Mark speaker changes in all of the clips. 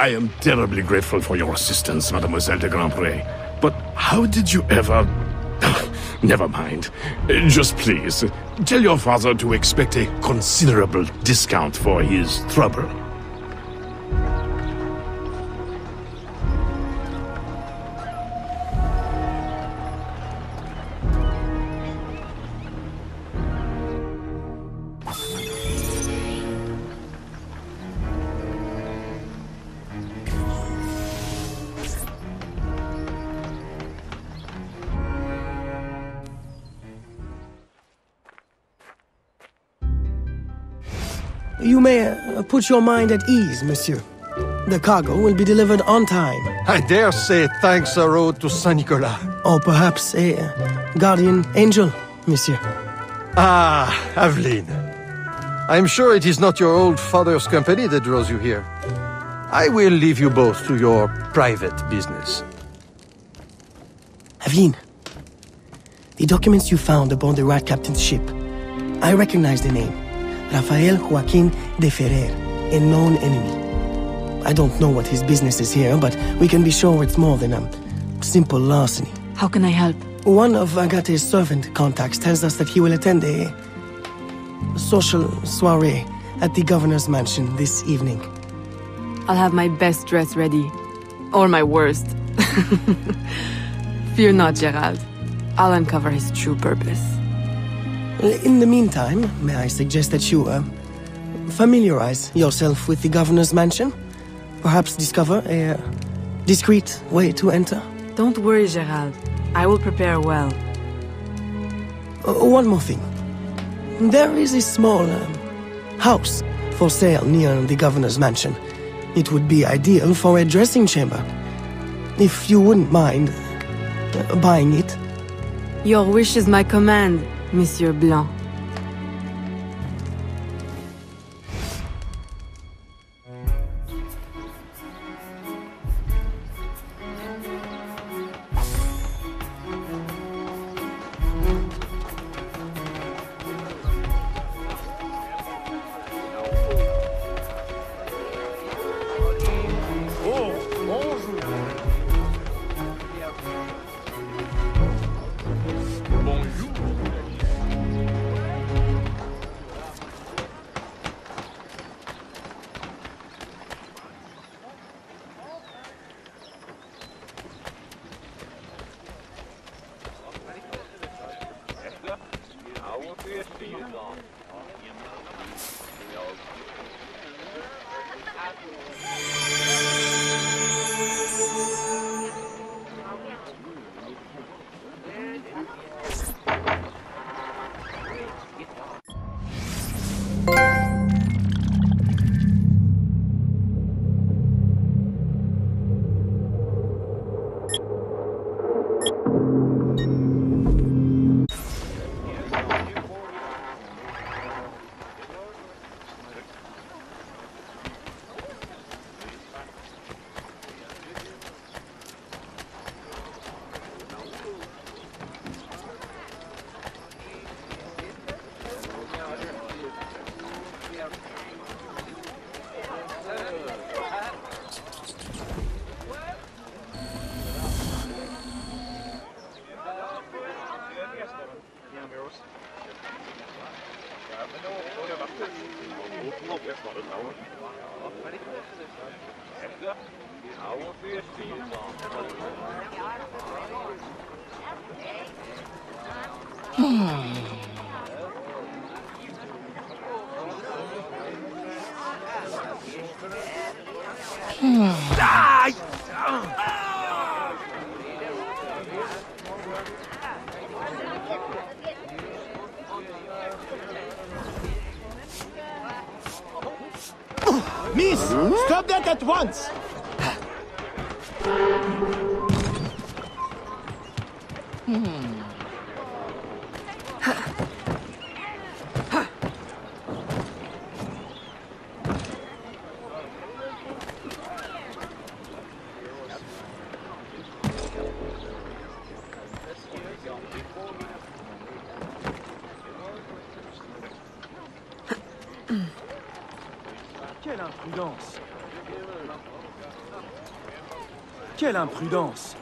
Speaker 1: I am terribly grateful for your assistance, Mademoiselle de Grandpré. But how did you ever... Never mind. Just please, tell your father to expect a considerable discount for his trouble.
Speaker 2: You may put your mind at ease, monsieur. The cargo will be delivered on time.
Speaker 3: I dare say thanks are owed to Saint Nicolas.
Speaker 2: Or perhaps a guardian angel, monsieur.
Speaker 3: Ah, Aveline. I'm sure it is not your old father's company that draws you here. I will leave you both to your private business.
Speaker 2: Aveline, the documents you found aboard the Rat Captain's ship. I recognize the name. Rafael Joaquin de Ferrer, a known enemy. I don't know what his business is here, but we can be sure it's more than a simple larceny.
Speaker 4: How can I help?
Speaker 2: One of Agate's servant contacts tells us that he will attend a social soiree at the governor's mansion this evening.
Speaker 4: I'll have my best dress ready. Or my worst. Fear not, Gerald. I'll uncover his true purpose.
Speaker 2: In the meantime, may I suggest that you, familiarize yourself with the governor's mansion? Perhaps discover a discreet way to enter?
Speaker 4: Don't worry, Gerald. I will prepare well.
Speaker 2: One more thing. There is a small, house for sale near the governor's mansion. It would be ideal for a dressing chamber. If you wouldn't mind, buying it.
Speaker 4: Your wish is my command, Monsieur Blanc.
Speaker 5: Miss, stop that at once! Quelle imprudence! Quelle imprudence!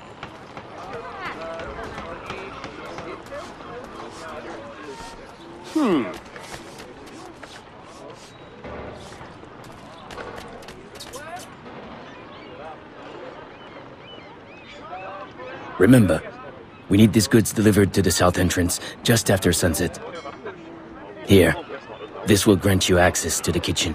Speaker 6: Remember, we need these goods delivered to the south entrance just after sunset. Here, this will grant you access to the kitchen.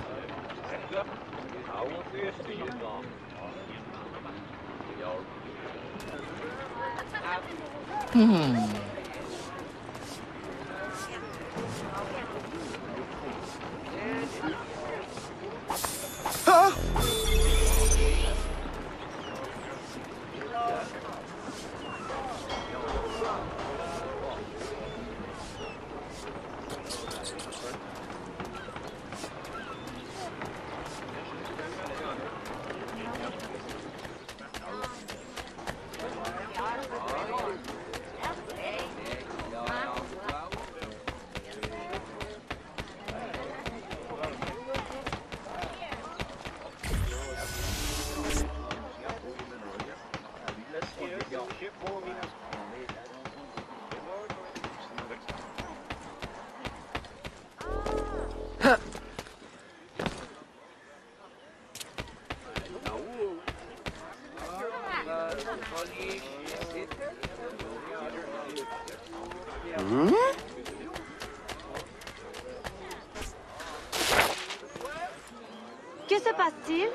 Speaker 7: Que se passe-t-il?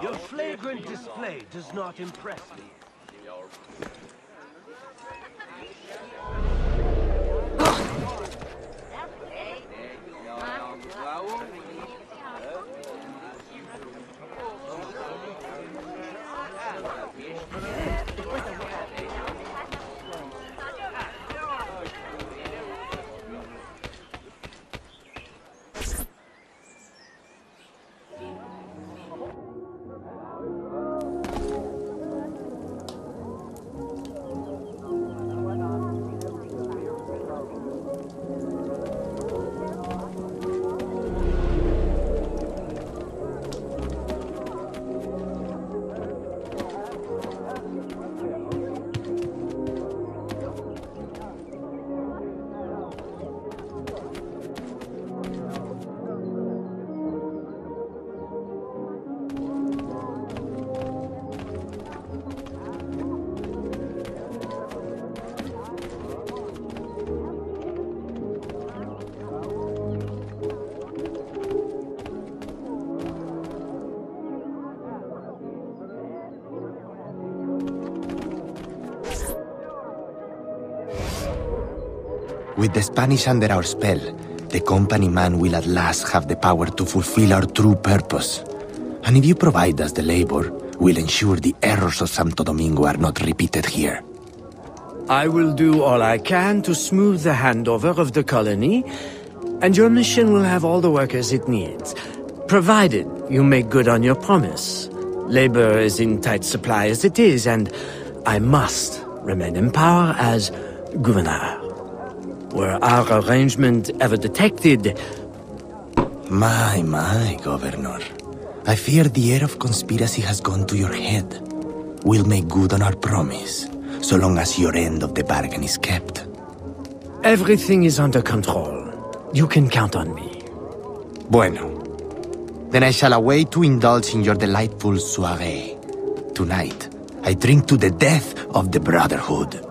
Speaker 5: Your flagrant display does not impress me.
Speaker 8: With the Spanish under our spell, the company man will at last have the power to fulfill our true purpose. And if you provide us the labor, we'll ensure the errors of Santo Domingo are not repeated here.
Speaker 9: I will do all I can to smooth the handover of the colony, and your mission will have all the workers it needs, provided you make good on your promise. Labor is in tight supply as it is, and I must remain in power as governor. Were our arrangement ever detected...
Speaker 8: My, Governor. I fear the air of conspiracy has gone to your head. We'll make good on our promise, so long as your end of the bargain is kept.
Speaker 9: Everything is under control. You can count on me.
Speaker 8: Bueno. Then I shall await to indulge in your delightful soirée. Tonight, I drink to the death of the Brotherhood.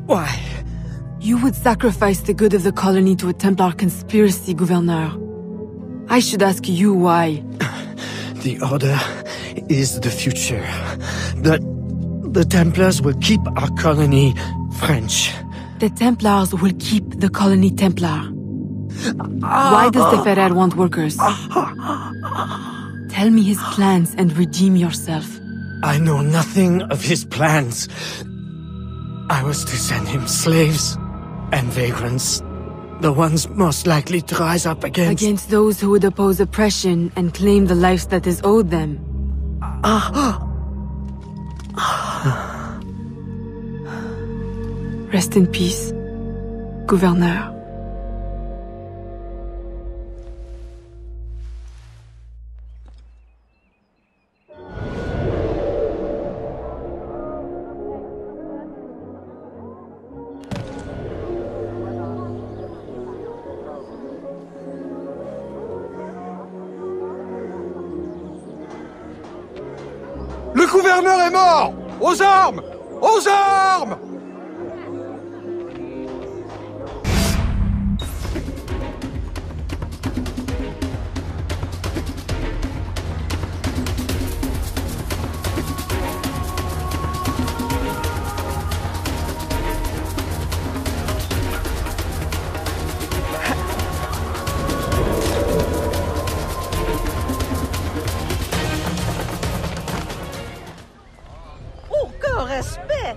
Speaker 9: Why?
Speaker 4: You would sacrifice the good of the colony to a Templar conspiracy, Gouverneur. I should ask you why.
Speaker 9: The Order is the future. The Templars will keep our colony French.
Speaker 4: The Templars will keep the colony Templar. Why does the Ferrer want workers? Tell me his plans and redeem yourself.
Speaker 9: I know nothing of his plans. I was to send him slaves and vagrants. The ones most likely to rise up against...
Speaker 4: Against those who would oppose oppression and claim the life that is owed them. Rest in peace, Gouverneur.
Speaker 3: Le gouverneur est mort! Aux armes! Aux armes!
Speaker 7: Aucun respect!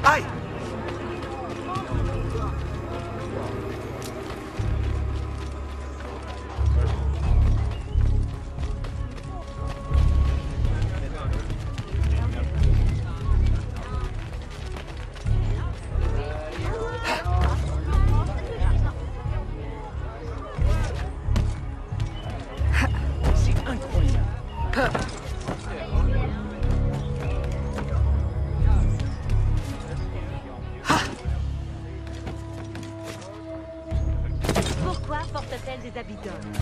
Speaker 3: Aïe!
Speaker 7: C'est incroyable!
Speaker 10: Pourquoi porte-t-elle des habits d'homme?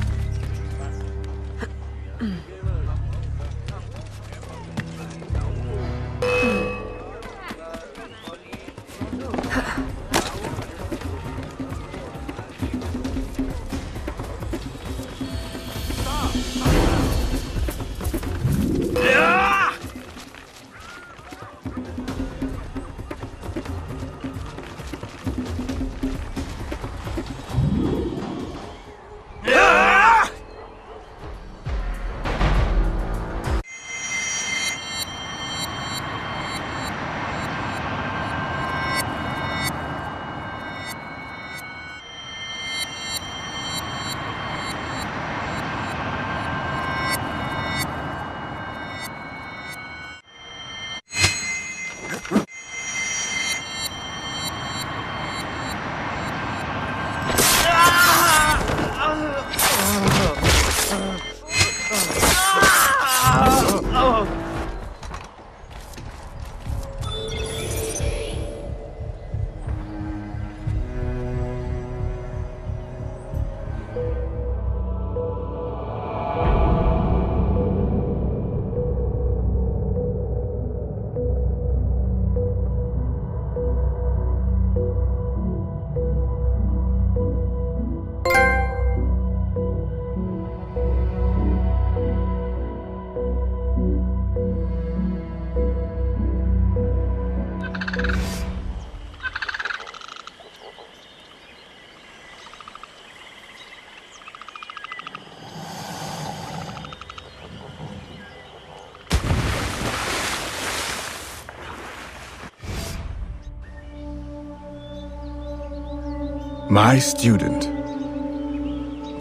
Speaker 11: My student.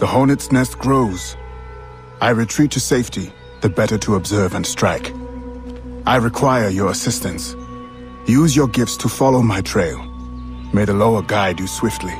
Speaker 11: The hornet's nest grows. I retreat to safety, the better to observe and strike. I require your assistance. Use your gifts to follow my trail. May the lower guide you swiftly.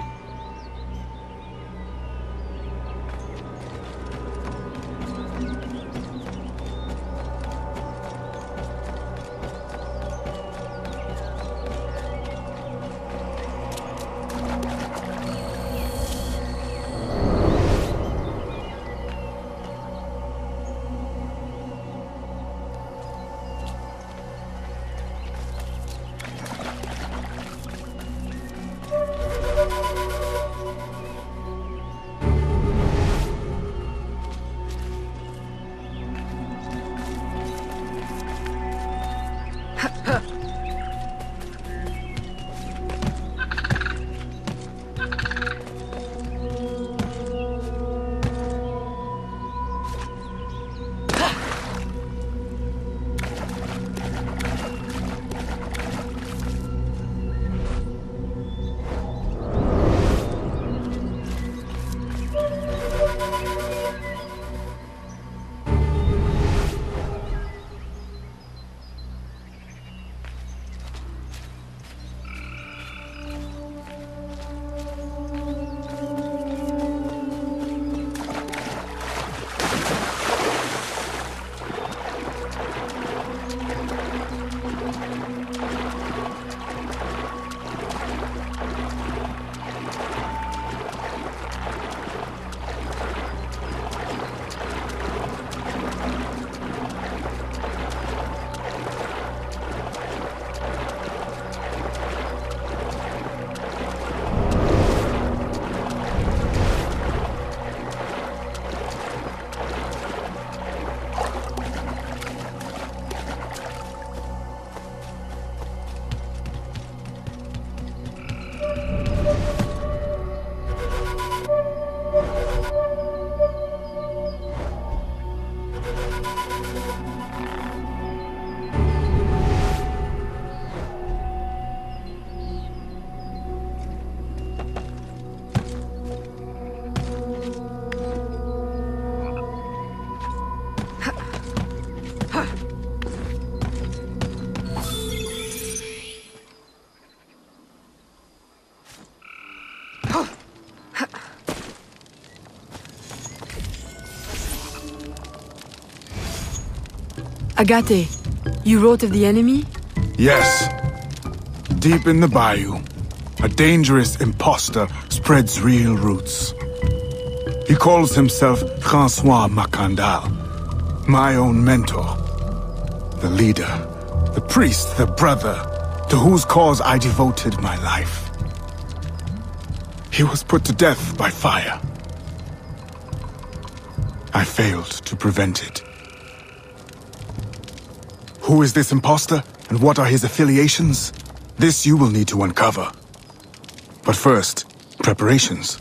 Speaker 4: Agate, you wrote of the enemy?
Speaker 11: Yes. Deep in the bayou, a dangerous imposter spreads real roots. He calls himself Francois Macandal, my own mentor. The leader, the priest, the brother, to whose cause I devoted my life. He was put to death by fire. I failed to prevent it. Who is this imposter, and what are his affiliations? This you will need to uncover. But first, preparations.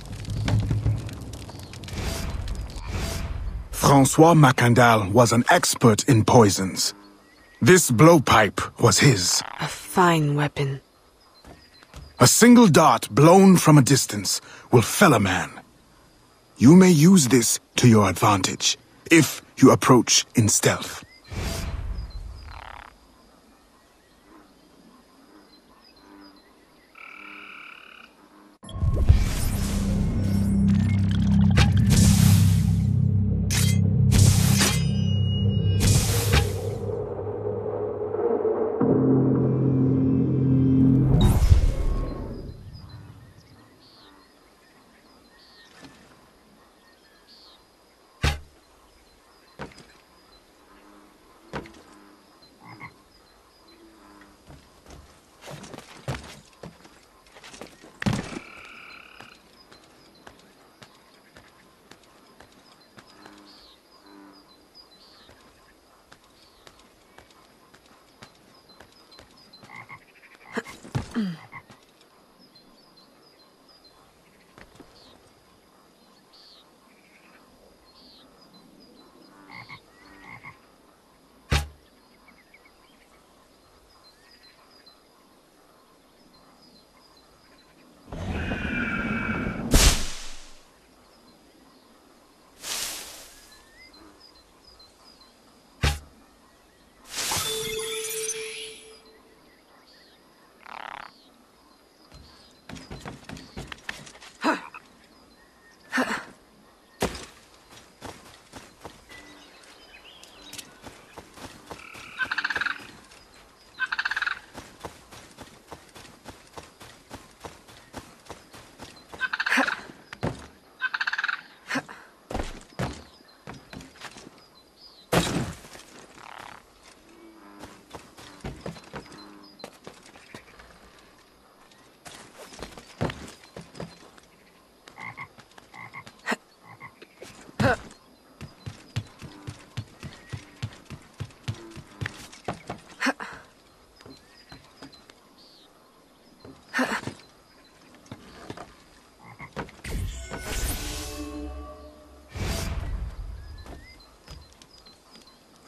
Speaker 11: Francois Macandal was an expert in poisons. This blowpipe was his.
Speaker 4: A fine weapon.
Speaker 11: A single dart blown from a distance will fell a man. You may use this to your advantage, if you approach in stealth.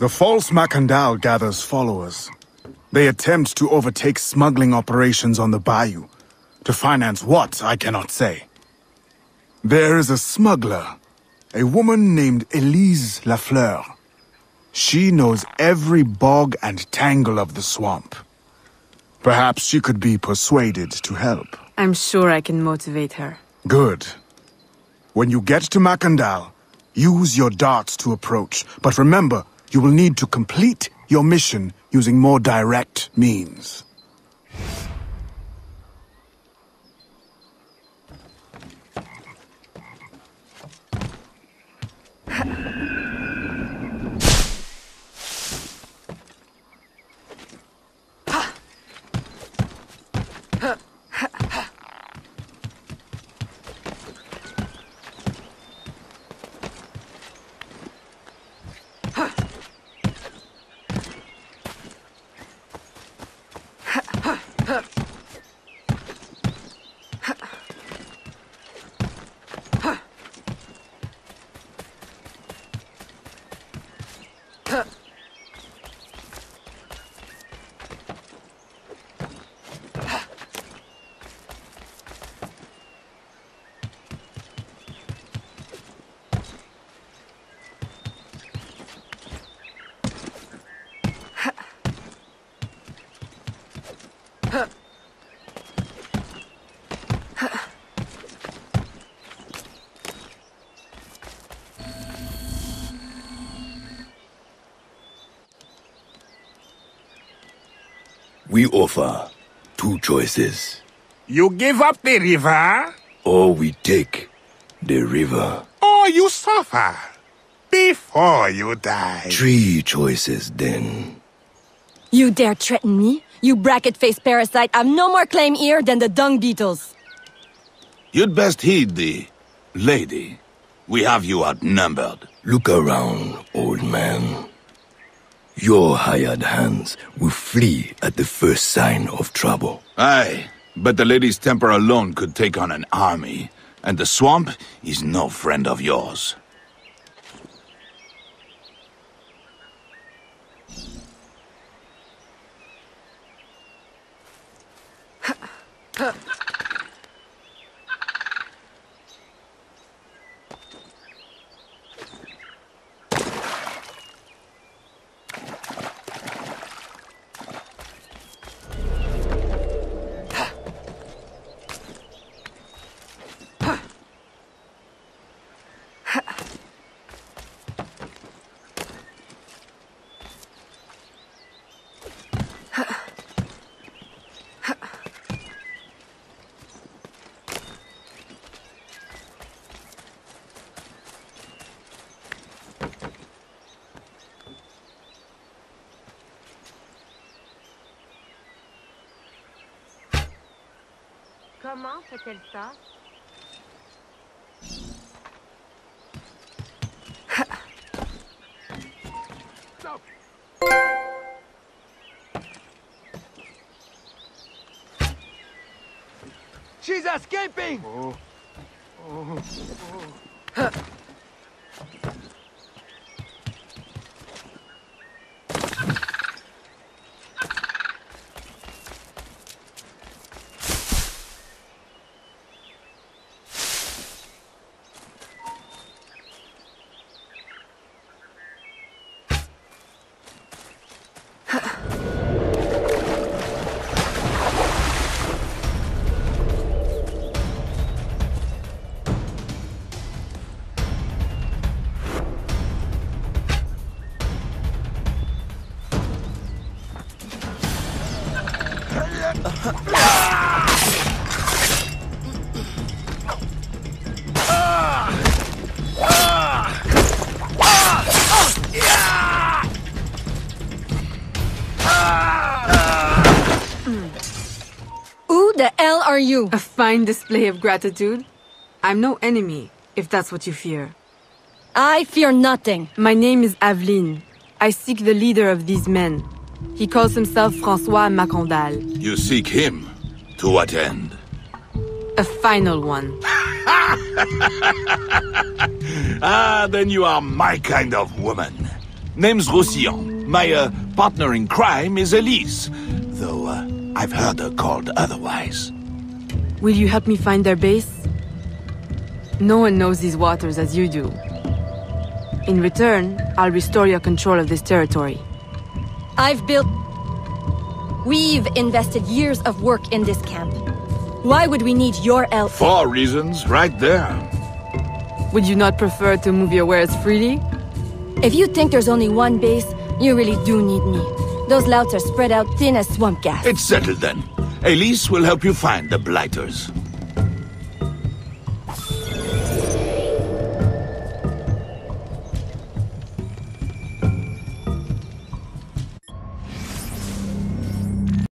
Speaker 11: The false Macandal gathers followers. They attempt to overtake smuggling operations on the bayou. To finance what, I cannot say. There is a smuggler, a woman named Elise Lafleur. She knows every bog and tangle of the swamp. Perhaps she could be persuaded to help.
Speaker 4: I'm sure I can motivate her.
Speaker 11: Good. When you get to Macandal, use your darts to approach. But remember, you will need to complete your mission using more direct means.
Speaker 10: We offer two choices.
Speaker 1: You give up the river?
Speaker 10: Or we take the river.
Speaker 1: Or you suffer before you die?
Speaker 10: Three choices, then.
Speaker 12: You dare threaten me? You bracket-faced parasite, I've no more claim here than the dung beetles.
Speaker 13: You'd best heed the lady. We have you outnumbered.
Speaker 10: Look around, old man. Your hired hands will flee at the first sign of trouble.
Speaker 13: Aye, but the lady's temper alone could take on an army, and the swamp is no friend of yours.
Speaker 14: Comment fait-elle ça?
Speaker 5: She's escaping!
Speaker 12: Who the hell are you?
Speaker 4: A fine display of gratitude. I'm no enemy, if that's what you fear.
Speaker 12: I fear nothing.
Speaker 4: My name is Aveline. I seek the leader of these men. He calls himself François Macandal.
Speaker 13: You seek him? To what end?
Speaker 4: A final one.
Speaker 13: Ah, then you are my kind of woman. Name's Roussillon. My partner in crime is Elise, though I've heard her called otherwise.
Speaker 4: Will you help me find their base? No one knows these waters as you do. In return, I'll restore your control of this territory.
Speaker 12: We've invested years of work in this camp. Why would we need your help?
Speaker 13: 4 reasons, right there.
Speaker 4: Would you not prefer to move your wares freely?
Speaker 12: If you think there's only one base, you really do need me. Those louts are spread out thin as swamp gas.
Speaker 13: It's settled then. Elise will help you find the Blighters.